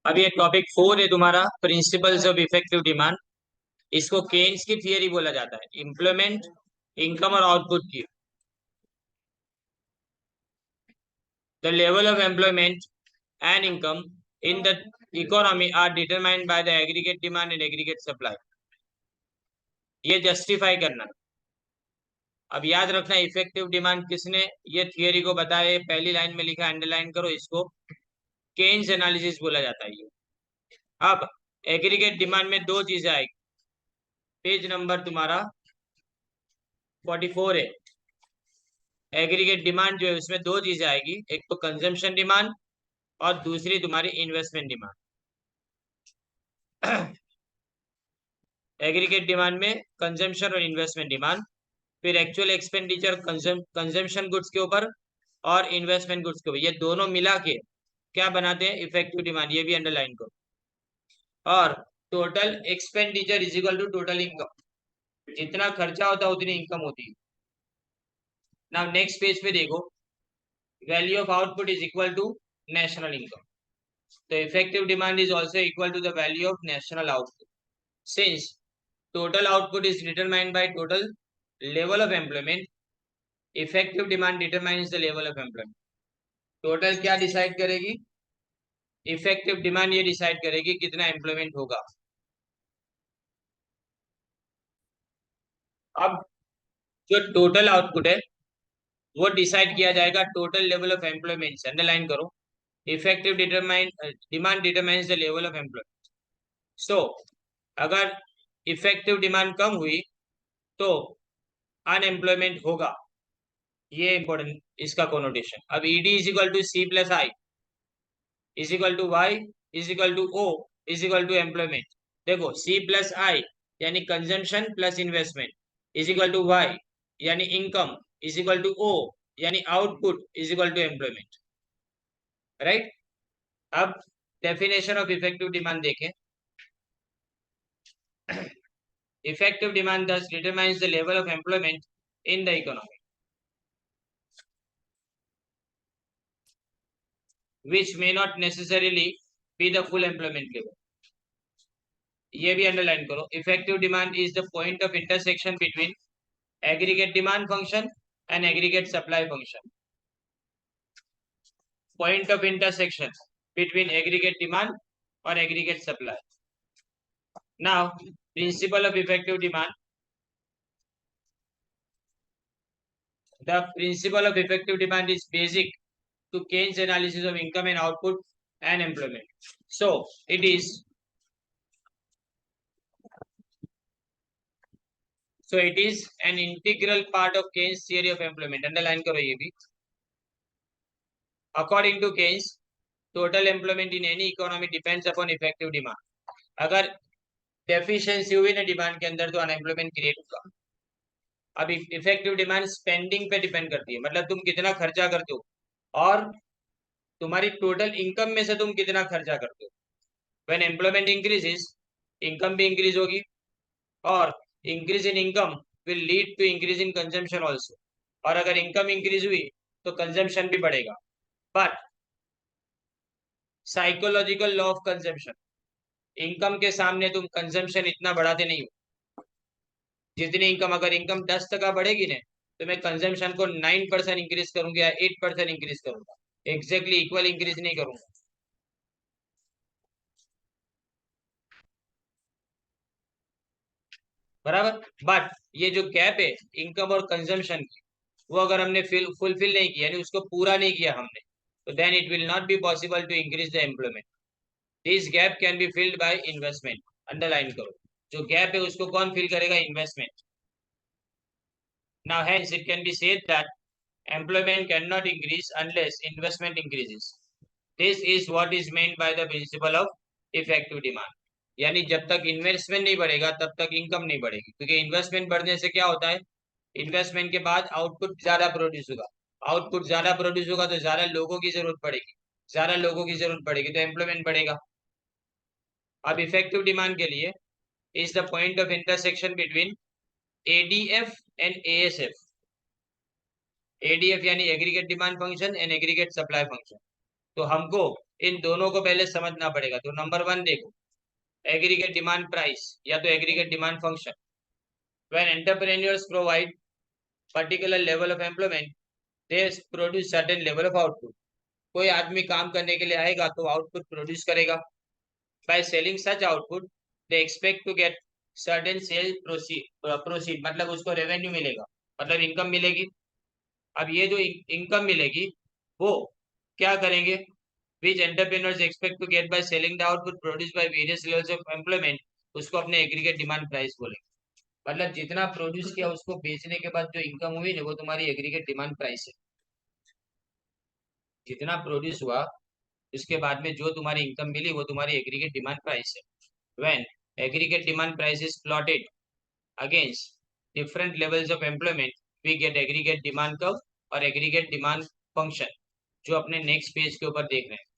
अब ये टॉपिक 4 है तुम्हारा, प्रिंसिपल्स ऑफ इफेक्टिव डिमांड। इसको केन्स की थियरी बोला जाता है, इम्प्लीमेंट इनकम और आउटपुट की। The level of employment and income in the economy are determined by the aggregate demand and aggregate supply. ये जस्टिफाई करना। अब याद रखना, इफेक्टिव डिमांड किसने ये थियरी को बताया, पहली लाइन में लिखा, अंडरलाइन करो इसको। केन्स एनालिसिस बोला जाता है ये। अब एग्रीगेट डिमांड में दो चीजें आएगी। पेज नंबर तुम्हारा 44 है। एग्रीगेट डिमांड जो है उसमें दो चीजें आएगी, एक तो कंजम्पशन डिमांड और दूसरी तुम्हारी इन्वेस्टमेंट डिमांड। एग्रीगेट डिमांड में कंजम्पशन और इन्वेस्टमेंट डिमांड, फिर एक्चुअल एक्सपेंडिचर कंजम्पशन गुड्स के ऊपर और इन्वेस्टमेंट गुड्स के ऊपर, ये दोनों मिला के क्या बनाते हैं, इफेक्टिव डिमांड। ये भी अंडरलाइन करो। और total expenditure is equal to total income, जितना खर्चा होता है उतनी इनकम होती है। नाउ नेक्स्ट पेज पे देखो, value of output is equal to national income. तो effective demand is also equal to the value of national output, since total output is determined by total level of employment, effective demand determines the level of employment। Total क्या decide करेगी, effective demand ये decide करेगी कितना employment होगा। अब जो total output है वो डिसाइड किया जाएगा टोटल लेवल ऑफ एम्प्लॉयमेंट से। अंडरलाइन करो, effective demand determines the level of employment. So अगर इफेक्टिव डिमांड कम हुई तो अनएम्प्लॉयमेंट होगा। ये इंपॉर्टेंट इसका कोनोटेशन। अब ED is equal to C plus I is equal to Y is equal to O is equal to employment. देखो, C plus I यानी consumption plus investment is equal to Y यानी income is equal to O यानी output is equal to employment. Right. अब definition of effective demand देखें। Effective demand thus determines the level of employment in the economy, which may not necessarily be the full employment level। ये भी underline करो, effective demand is the point of intersection between aggregate demand function and aggregate supply function. Point of intersection between aggregate demand और aggregate supply. Now principle of effective demand, the principle of effective demand is basic to Keynes analysis of income and output and employment। So it is an integral part of Keynes theory of employment। Underline करो ये भी। According to Keynes, total employment in any economy depends upon effective demand। अगर deficiency हुई ना demand के अंदर तो unemployment create होगा। अब इफेक्टिव डिमांड स्पेंडिंग पे डिपेंड करती है, मतलब तुम कितना खर्चा करते हो और तुम्हारी टोटल इनकम में से तुम कितना खर्चा करते हो। व्हेन एम्प्लॉयमेंट इंक्रीजेस, इनकम भी इंक्रीज होगी, और increase in income will lead to increase in consumption also. और अगर इनकम इंक्रीज हुई तो कंजम्पशन भी बढ़ेगा। But psychological law of consumption, income के सामने तुम कंजम्पशन इतना बढ़ाते नहीं हो। जितनी इनकम, अगर इनकम 10% बढ़ेगी ना तो मैं कंजम्पशन को 9% इंक्रीज करूंगा या 8% इंक्रीज करूंगा, एग्जैक्टली इक्वल इंक्रीज नहीं करूंगा। बराबर। बट ये जो गैप है इनकम और कंजम्पशन की, वो अगर हमने फुलफिल नहीं किया, यानी उसको पूरा नहीं किया हमने, तो then it will not be possible to increase the employment. This gap can be filled by investment. Underline करो, जो गैप है उसको कौन फिल करेगा, investment. Now hence it can be said that employment cannot increase unless investment increases। this is what is meant by the principle of effective demand। यानी जब तक investment नहीं बढ़ेगा तब तक इनकम नहीं बढ़ेगी, क्योंकि इन्वेस्टमेंट बढ़ने से क्या होता है, इन्वेस्टमेंट के बाद आउटपुट ज्यादा प्रोड्यूस होगा, आउटपुट ज्यादा प्रोड्यूस होगा तो ज्यादा लोगों की जरूरत पड़ेगी, ज्यादा लोगों की जरूरत पड़ेगी तो एम्प्लॉयमेंट बढ़ेगा। अब इफेक्टिव डिमांड के लिए is the point of intersection between ADF and ASF. ADF यानी aggregate demand function and aggregate supply function. तो हमको इन दोनों को पहले समझना पड़ेगा। तो नंबर वन देखो, एग्रीगेट डिमांड प्राइस या तो aggregate demand function. When entrepreneurs provide particular level of employment they produce certain level of output. कोई आदमी काम करने के लिए आएगा तो आउटपुट प्रोड्यूस करेगा। By selling such output they expect to get certain sale proceed मतलब उसको रेवेन्यू मिलेगा, मतलब इनकम मिलेगी। अब ये जो इनकम मिलेगी वो क्या करेंगे, which entrepreneurs expect to get by selling the output produce by various levels of employment, उसको अपने एग्रीगेट डिमांड प्राइस बोलेंगे। मतलब जितना प्रोड्यूस किया उसको बेचने के बाद जो इनकम हुई ना वो तुम्हारी एग्रीगेट डिमांड प्राइस है। जितना प्रोड्यूस हुआ उसके बाद में जो तुम्हारी इनकम मिली वो तुम्हारी एग्रीगेट डिमांड प्राइस है। When aggregate demand price is plotted against different levels of employment we get aggregate demand curve और एग्रीगेट डिमांड फंक्शन, जो अपने नेक्स्ट पेज के ऊपर देख रहे हैं।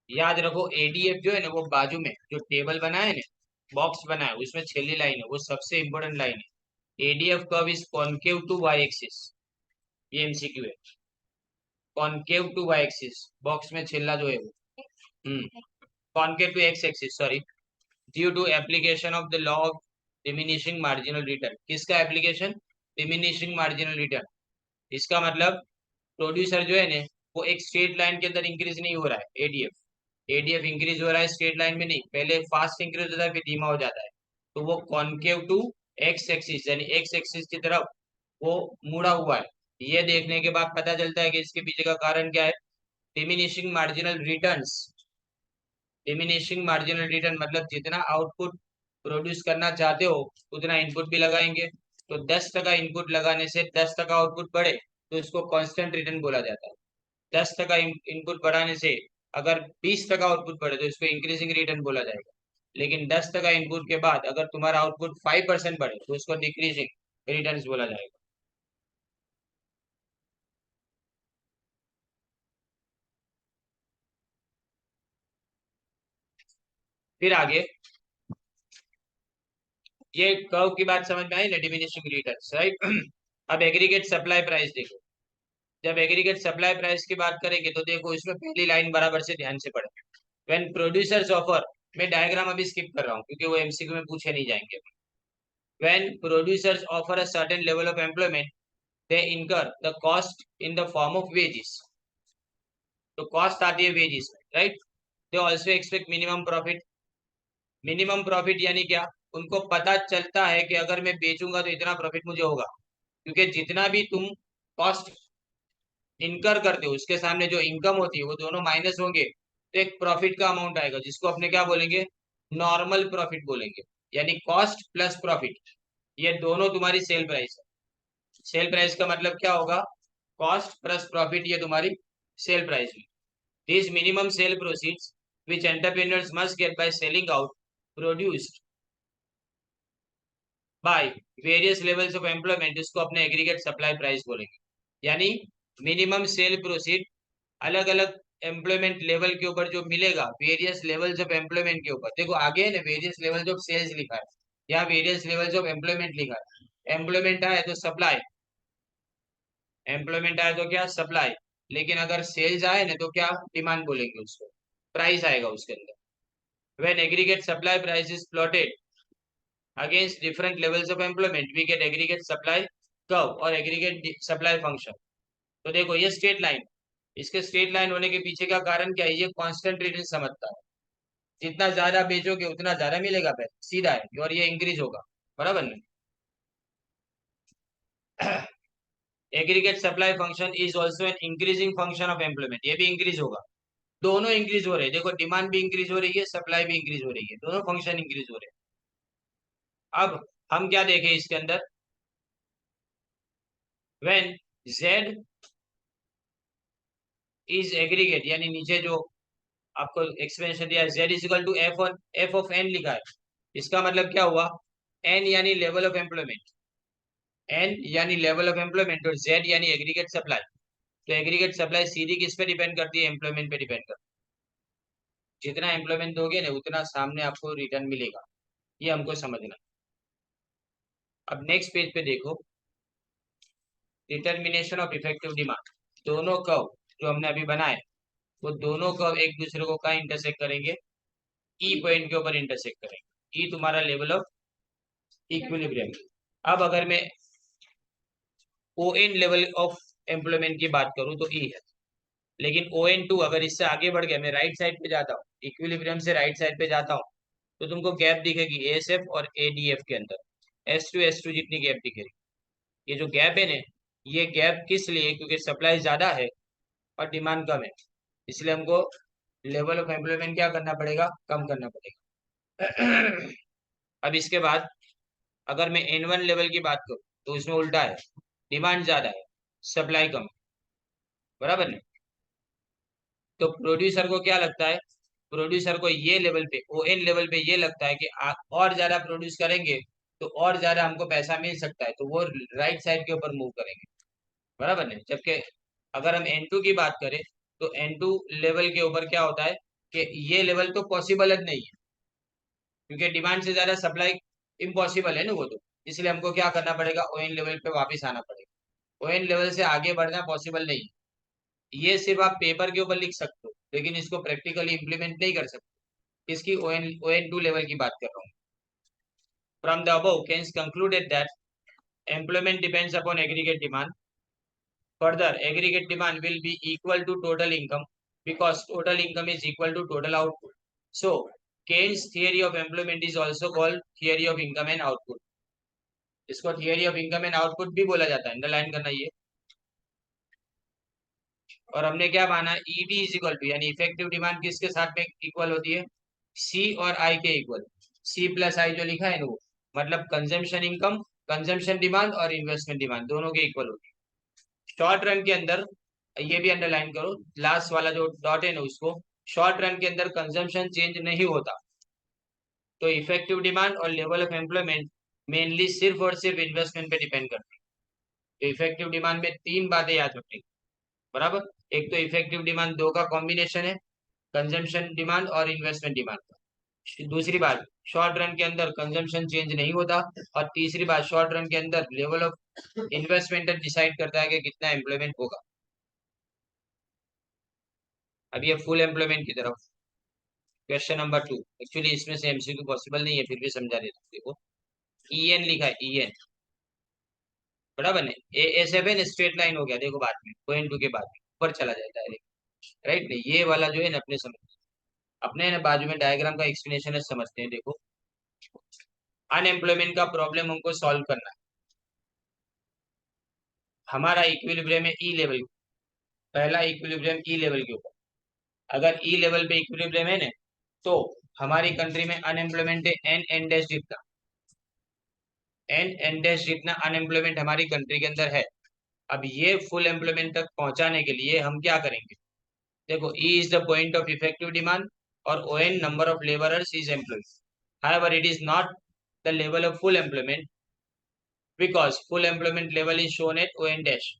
याद रखो एडीएफ जो है ना वो बाजू में जो टेबल बना है ना, बॉक्स बना है उसमें छेली लाइन है, वो सबसे इंपॉर्टेंट लाइन है। ADF curve is concave to Y axis, ये एमसीक्यू है। Concave to Y axis, box में छेला जो है वो concave to X axis, sorry, due to application of the law of diminishing marginal return. किसका एप्लीकेशन? Diminishing marginal return. इसका मतलब प्रोड्यूसर जो है ना वो एक स्ट्रेट लाइन के अंदर इंक्रीज नहीं हो रहा है। एडीएफ एडीएफ इंक्रीज हो रहा है स्ट्रेट लाइन में नहीं, पहले फास्ट इंक्रीज होता है फिर धीमा हो जाता है। तो वो कॉन्केव टू एक्स एक्सिस यानी एक्स एक्सिस की तरफ वो मुड़ा हुआ है। ये देखने के बाद पता चलता है कि इसके पीछे का कारण क्या है। Diminishing marginal returns, diminishing marginal return मतलब जितना आउटपुट प्रोड्यूस करना चाहते हो उतना इनपुट भी लगाएंगे। तो 10% इनपुट लगाने से 10% आउटपुट बढ़े तो इसको कांस्टेंट रिटर्न बोला जाता है। 10% इनपुट बढ़ाने से अगर 20% आउटपुट बढ़े तो इसको इंक्रीजिंग रिटर्न बोला जाएगा। लेकिन 10% इनपुट के बाद अगर तुम्हारा आउटपुट 5% बढ़े तो इसको डिक्रीजिंग रिटर्न बोला जाएगा। फिर आगे ये कर्व की बात समझ में आई ना, डिमिनिशिंग रिटर्न्स, राइट। अब एग्रीगेट सप्लाई प्राइस देखो। जब एग्रीगेट सप्लाई प्राइस की बात करेंगे तो देखो इसमें पहली लाइन बराबर से ध्यान से पढ़े। व्हेन प्रोड्यूसर्स ऑफर, मैं डायग्राम अभी स्किप कर रहा हूँ क्योंकि वो एमसीक्यू में पूछे नहीं जाएंगे। When producers offer a certain level of employment they incur the cost in the form of wages. तो कॉस्ट आती है वेजेस में, right. They also expect minimum profit. Minimum profit यानी क्या, उनको पता चलता है कि अगर मैं बेचूंगा तो इतना प्रॉफिट मुझे होगा, क्योंकि जितना भी तुम कॉस्ट इनकर करते हो उसके सामने जो इनकम होती है वो दोनों माइनस होंगे तो एक प्रॉफिट का अमाउंट आएगा जिसको अपने क्या बोलेंगे, नॉर्मल प्रॉफिट बोलेंगे। यानी कॉस्ट प्लस प्रॉफिट ये दोनों तुम्हारी सेल प्राइस है। सेल प्राइस का मतलब क्या होगा, कॉस्ट प्लस प्रॉफिट, ये तुम्हारी सेल प्राइस हुई। This minimum cell proceeds which entrepreneurs must get by selling out produced by various levels of employment, इसको अपने एग्रीगेट सप्लाई प्राइस बोलेंगे। यानी मिनिमम सेल प्रोसीड अलग अलग एम्प्लॉयमेंट लेवल के ऊपर जो मिलेगा, वेरियस लेवल्स ऑफ एम्प्लॉयमेंट के ऊपर। देखो आगे है ना वेरियस लेवल्स ऑफ सेल्स लिखा है, या वेरियस लेवल्स ऑफ एम्प्लॉयमेंट लिखा है। एम्प्लॉयमेंट आए तो सप्लाई, एम्प्लॉयमेंट आए तो क्या, सप्लाई। लेकिन अगर सेल्स आए ना तो क्या, डिमांड बोलेंगे उसको, प्राइस आएगा उसके अंदर। When aggregate supply price is plotted against different levels of employment we get aggregate supply curve और एग्रीगेट सप्लाई फंक्शन। तो देखो ये स्ट्रेट लाइन, इसके स्ट्रेट लाइन होने के पीछे का कारण क्या है, ये कांस्टेंट रिटर्न समझता है। जितना ज्यादा बेचोगे उतना ज्यादा मिलेगा पैसा, सीधा है, और ये इंक्रीज होगा, बराबर नहीं। Aggregate supply function is also an increasing function of employment, ये भी इंक्रीज होगा। दोनों इंक्रीज हो रहे हैं, देखो डिमांड भी इंक्रीज हो रही है, सप्लाई भी इंक्रीज हो रही है, दोनों फंक्शन इंक्रीज हो रहे हैं। अब हम क्या देखें इसके अंदर, व्हेन जेड इज एग्रीगेट यानी नीचे जो आपको एक्सप्लेनेशन दिया है, Z is equal to F of N लिखा है। इसका मतलब क्या हुआ, एन यानी लेवल ऑफ एम्प्लॉयमेंट, एन यानी लेवल ऑफ एम्प्लॉयमेंट और जेड यानी एग्रीगेट सप्लाई। तो एग्रीगेट सप्लाई सीधी किस पे डिपेंड करती है, एम्प्लॉयमेंट पे डिपेंड करती है। जितना एम्प्लॉयमेंट दोगे ना उतना सामने आपको रिटर्न मिलेगा, ये हमको समझना। अब नेक्स्ट पेज पे देखो, डिटर्मिनेशन ऑफ इफेक्टिव डिमांड, दोनों कर्व जो हमने अभी बनाए वो दोनों कर्व एक दूसरे को कहाँ इंटरसेक्ट करेंगे, ई पॉइंट के ऊपर इंटरसेक्ट करेंगे। ई तुम्हारा लेवल ऑफ इक्विलिब्रियम। अब अगर मैं O N level of employment की बात करूं तो ई है, लेकिन ओ एन टू अगर इससे आगे बढ़ गया, मैं राइट साइड पे जाता हूँ, इक्विलिब्रियम से राइट साइड पे जाता हूँ, तो तुमको गैप दिखेगी एएसएफ और एडीएफ के अंदर, S2 जितनी गैप दिखेगी। ये जो गैप है ना, ये गैप किस लिए, क्योंकि सप्लाई ज्यादा है और डिमांड कम है, इसलिए हमको लेवल ऑफ एम्प्लॉयमेंट क्या करना पड़ेगा, कम करना पड़ेगा। अब इसके बाद अगर मैं N1 लेवल की बात करूं तो इसमें उल्टा है, डिमांड ज्यादा है, सप्लाई कम है, बराबर नहीं। तो प्रोड्यूसर को क्या लगता है, प्रोड्यूसर को ये लेवल पे, ON लेवल पे ये लगता है कि और ज्यादा प्रोड्यूस करेंगे तो और ज्यादा हमको पैसा मिल सकता है, तो वो राइट साइड के ऊपर मूव करेंगे, बराबर नहीं। जबकि अगर हम N2 की बात करें तो N2 लेवल के ऊपर क्या होता है कि ये लेवल तो पॉसिबल नहीं है, क्योंकि डिमांड से ज्यादा सप्लाई इम्पॉसिबल है ना वो, तो इसलिए हमको क्या करना पड़ेगा, ON लेवल पे वापस आना पड़ेगा। ON लेवल से आगे बढ़ना पॉसिबल नहीं है, ये सिर्फ आप पेपर के ऊपर लिख सकते हो, लेकिन इसको प्रैक्टिकली इंप्लीमेंट नहीं कर सकते। इसकी ON2 लेवल की बात कर रहा हूँ। From the above Keynes concluded that employment depends upon aggregate demand. Further, aggregate demand will be equal to total income because total income is equal to total output. So, Keynes theory of employment is also called theory of income and output. इसको theory of income and output भी बोला जाता है, underline करना ये। और हमने क्या माना, ईडी इज इक्वल टू, यानी इफेक्टिव डिमांड किसके साथ में इक्वल होती है, सी और आई के इक्वल। सी प्लस आई जो लिखा है ना वो, मतलब कंजम्पशन इनकम, कंजम्पशन डिमांड और इन्वेस्टमेंट डिमांड दोनों के इक्वल होती है। शॉर्ट रन के अंदर, ये भी अंडरलाइन करो, लास्ट वाला जो डॉट है ना उसको, शॉर्ट रन के अंदर कंजम्पशन चेंज नहीं होता, तो इफेक्टिव डिमांड और लेवल ऑफ एम्प्लॉयमेंट मेनली सिर्फ और सिर्फ इन्वेस्टमेंट पे डिपेंड करती है। तो इफेक्टिव डिमांड में तीन बातें याद रखनी, बराबर। एक तो इफेक्टिव डिमांड दो का कॉम्बिनेशन है, कंजम्पशन डिमांड और इन्वेस्टमेंट डिमांड का। दूसरी बात, शॉर्ट रन के अंदर कंजम्पशन चेंज नहीं होता। और तीसरी बात, शॉर्ट रन के अंदर लेवल ऑफ इन्वेस्टमेंट डिसाइड करता है कि कितना एम्प्लॉयमेंट होगा। अब ये फुल एम्प्लॉयमेंट की तरफ, क्वेश्चन नंबर 2, एक्चुअली इसमें से एमसीक्यू पॉसिबल नहीं है, फिर भी समझा देता हूँ। देखो EN लिखा है, EN, बराबर नहीं। A7 स्ट्रेट लाइन हो गया, देखो बाद में पॉइंट 2 के बाद ऊपर चला जाता है, राइट नहीं। ये वाला जो है ना अपने समझ, अपने ना बाजू में डायग्राम का एक्सप्लेनेशन है, समझते हैं। देखो अनएम्प्लॉयमेंट का प्रॉब्लम हमको सॉल्व करना है। हमारा इक्विलिब्रियम है ई लेवल, पहला इक्विलिब्रियम ई लेवल के ऊपर। अगर ई लेवल पे इक्विलिब्रियम है ना, तो हमारी कंट्री में अनएम्प्लॉयमेंट है एन डैश जितना, एन डैश जितना अनएम्प्लॉयमेंट हमारी कंट्री के अंदर है। अब ये फुल एम्प्लॉयमेंट तक पहुंचाने के लिए हम क्या करेंगे, देखो E is the point of effective demand और ON number of labourers is employees. However it is not the level of full employment because full employment level is shown at ON dash.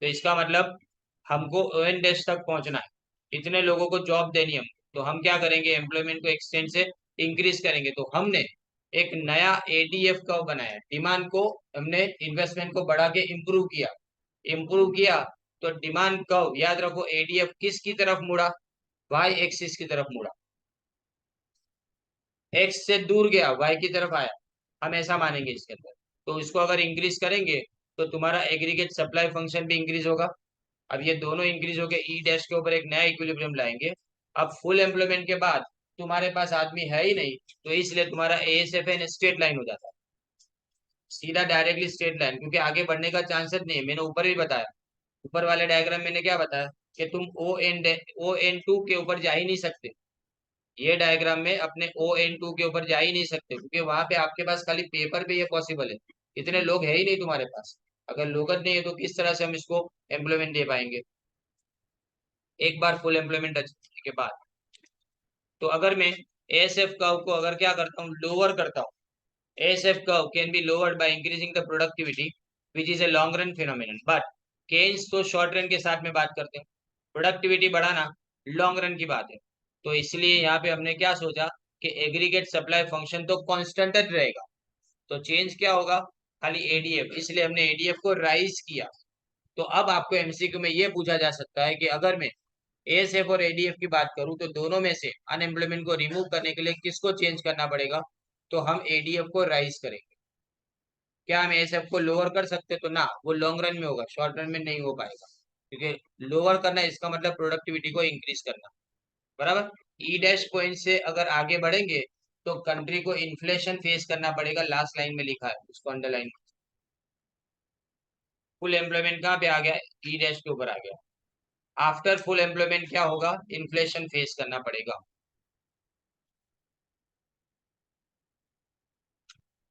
तो इसका मतलब हमको ON dash तक पहुंचना है, इतने लोगों को जॉब देनी है, तो हम क्या करेंगे, एम्प्लॉयमेंट को एक्सटेंड से इंक्रीज करेंगे। तो हमने एक नया ADF कर्व बनाया, डिमांड को हमने इन्वेस्टमेंट को बढ़ा के इम्प्रूव किया। तो डिमांड कर्व याद रखो, ADF किसकी तरफ मुड़ा, Y एक्सिस की तरफ मुड़ा, X से दूर गया, Y की तरफ आया, हम ऐसा मानेंगे इसके अंदर। तो इसको अगर इंक्रीज करेंगे तो तुम्हारा एग्रीगेट सप्लाई फंक्शन भी इंक्रीज होगा। अब ये दोनों इंक्रीज होकर ई डैश के ऊपर एक नया इक्विलिब्रियम लाएंगे। अब फुल एम्प्लॉयमेंट के बाद तुम्हारे पास आदमी है ही नहीं, तो इसलिए तुम्हारा ASFN स्ट्रेट लाइन हो जाता है, सीधा डायरेक्टली स्ट्रेट लाइन, क्योंकि आगे बढ़ने का चांसेस नहीं है। मैंने ऊपर भी बताया, ऊपर वाले डायग्राम मैंने क्या बताया कि तुम ON2 के ऊपर जा ही नहीं सकते, ये डायग्राम में अपने ON2 के ऊपर जा ही नहीं सकते, क्योंकि वहां पे आपके पास खाली पेपर पे ये पॉसिबल है, इतने लोग है ही नहीं तुम्हारे पास। अगर लोग नहीं है तो किस तरह से हम इसको एम्प्लॉयमेंट दे पाएंगे एक बार फुल एम्प्लॉयमेंट अचीव के बाद। तो अगर मैं ASF कर्व को अगर क्या करता हूँ, लोअर करता हूँ, ASF curve can be lowered by increasing the productivity, which is a long run phenomenon. But Keynes तो शॉर्ट रन के साथ में बात करते हैं, प्रोडक्टिविटी बढ़ाना लॉन्ग रन की बात है। तो इसलिए यहाँ पे हमने क्या सोचा कि एग्रीगेट सप्लाई फंक्शन तो कांस्टेंट रहेगा, तो चेंज क्या होगा, खाली ADF, इसलिए हमने ADF को राइज किया। तो अब आपको एमसीक्यू में ये पूछा जा सकता है कि अगर मैं एएसएफ और एडीएफ की बात करूं तो दोनों में से अनएम्प्लॉयमेंट को रिमूव करने के लिए किसको चेंज करना पड़ेगा, तो हम एडीएफ को राइज करेंगे। क्या हम एएसएफ को लोअर कर सकते, तो ना, वो लॉन्ग रन में होगा, शॉर्ट रन में नहीं हो पाएगा, क्योंकि लोअर करना इसका मतलब प्रोडक्टिविटी को इंक्रीज करना। बराबर। ई डैश पॉइंट से अगर आगे बढ़ेंगे तो कंट्री को इन्फ्लेशन फेस करना पड़ेगा, लास्ट लाइन में लिखा है, उसको अंडरलाइन। फुल एम्प्लॉयमेंट कहाँ पे आ गया, ई डैश के ऊपर आ गया। आफ्टर फुल एम्प्लॉयमेंट क्या होगा, इन्फ्लेशन फेस करना पड़ेगा।